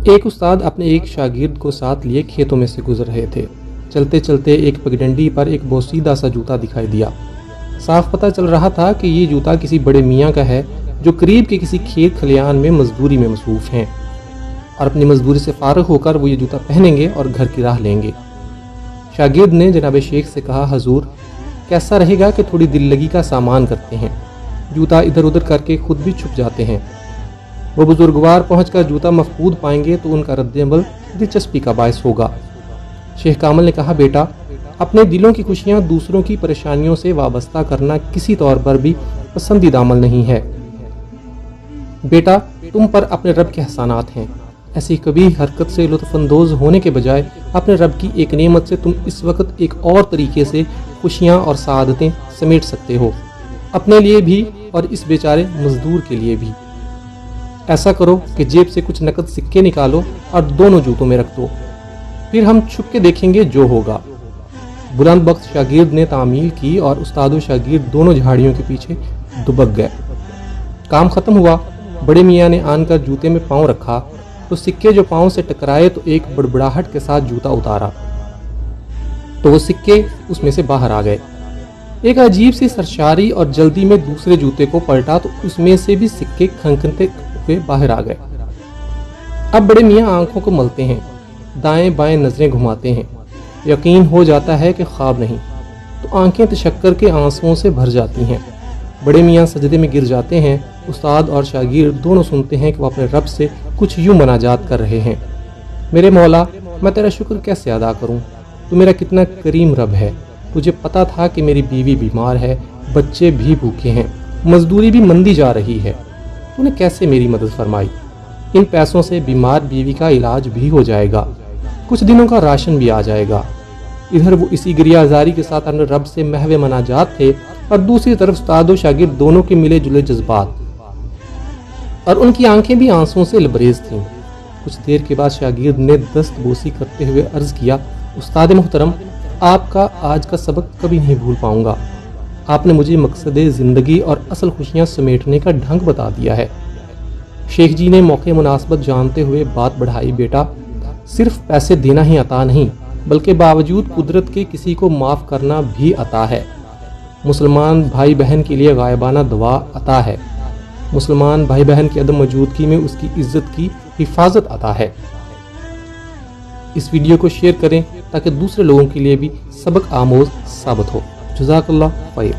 ایک استاد اپنے ایک شاگرد کو ساتھ لیے کھیتوں میں سے گزر رہے تھے۔ چلتے چلتے ایک پگڈنڈی پر ایک بوسیدہ سا جوتا دکھائی دیا۔ صاف پتہ چل رہا تھا کہ یہ جوتا کسی بڑے میاں کا ہے جو قریب کے کسی کھیت کھلیان میں مزدوری میں مصروف ہیں، اور اپنی مزدوری سے فارغ ہو کر وہ یہ جوتا پہنیں گے اور گھر کی راہ لیں گے۔ شاگرد نے جناب شیخ سے کہا، حضور کیسا رہے گا کہ تھوڑی دل لگی کا سامان کرتے ہیں، جوتا ادھر ادھر کر کے خود بھی چھپ جاتے ہیں۔ وہ بزرگوار پہنچ کر جوتا مفقود پائیں گے تو ان کا رد عمل دلچسپی کا باعث ہوگا۔ شیخ کامل نے کہا، بیٹا اپنے دلوں کی خوشیاں دوسروں کی پریشانیوں سے وابستہ کرنا کسی طور پر بھی پسندیدہ عمل نہیں ہے۔ بیٹا تم پر اپنے رب کے احسانات ہیں، ایسی کبھی حرکت سے لطف اندوز ہونے کے بجائے اپنے رب کی ایک نعمت سے تم اس وقت ایک اور طریقے سے خوشیاں اور سعادتیں سمیٹ سکتے ہو، اپنے لیے بھی اور اس بیچارے مزدور کے لیے بھی۔ ایسا کرو کہ جیب سے کچھ نقد سکے نکالو اور دونوں جوتوں میں رکھ دو، پھر ہم چھپ کے دیکھیں گے جو ہوگا۔ بلند بخت شاگرد نے تعمیل کی اور استاد و شاگرد دونوں جھاڑیوں کے پیچھے دبک گئے۔ کام ختم ہوا۔ بڑے میاں نے آن کر جوتے میں پاؤں رکھا تو سکے جو پاؤں سے ٹکرائے تو ایک بڑبڑاہٹ کے ساتھ جوتا اتارا تو وہ سکے اس میں سے باہر آ گئے۔ ایک عجیب سی سرشاری اور جلدی میں دوسرے جوتے کو پلٹا تو اس میں سے بھی سکے کھنکھتے ہوئے باہر آ گئے۔ اب بڑے میاں آنکھوں کو ملتے ہیں، دائیں بائیں نظریں گھماتے ہیں، یقین ہو جاتا ہے کہ خواب نہیں، تو آنکھیں تشکر کے آنسوؤں سے بھر جاتی ہیں۔ بڑے میاں سجدے میں گر جاتے ہیں۔ استاد اور شاگرد دونوں سنتے ہیں کہ وہ اپنے رب سے کچھ یوں مناجات کر رہے ہیں، میرے مولا میں تیرا شکر کیسے ادا کروں، تو میرا کتنا کریم رب ہے، تجھے پتا تھا کہ میری بیوی بیمار ہے، بچے بھی بھوکے ہیں، مزدوری بھی مندی جا رہی ہے، تو نے کیسے میری مدد فرمائی، ان پیسوں سے بیمار بیوی کا علاج بھی ہو جائے گا، کچھ دنوں کا راشن بھی آ جائے گا۔ ادھر وہ اسی گریہ زاری کے ساتھ اپنے رب سے محو مناجات تھے، اور دوسری طرف استاد و شاگرد دونوں کے ملے جلے جذبات، اور ان کی آنکھیں بھی آنسوؤں سے لبریز تھیں۔ کچھ دیر کے بعد شاگرد نے دست بوسی کرتے ہوئے عرض کیا، استاد محترم آپ کا آج کا سبق کبھی نہیں بھول پاؤں گا، آپ نے مجھے مقصد زندگی اور اصل خوشیاں سمیٹنے کا ڈھنگ بتا دیا ہے۔ شیخ جی نے موقع مناسبت جانتے ہوئے بات بڑھائی، بیٹا صرف پیسے دینا ہی عطا نہیں بلکہ باوجود قدرت کے کسی کو معاف کرنا بھی عطا ہے۔ مسلمان بھائی بہن کے لیے غائبانہ دعا عطا ہے، مسلمان بھائی بہن کی عدم موجودگی میں اس کی عزت کی حفاظت عطا ہے۔ اس ویڈیو کو شیئر کریں تاکہ دوسرے لوگوں کے لیے بھی سبق آموز ثابت ہو۔ جزاک اللہ خیر۔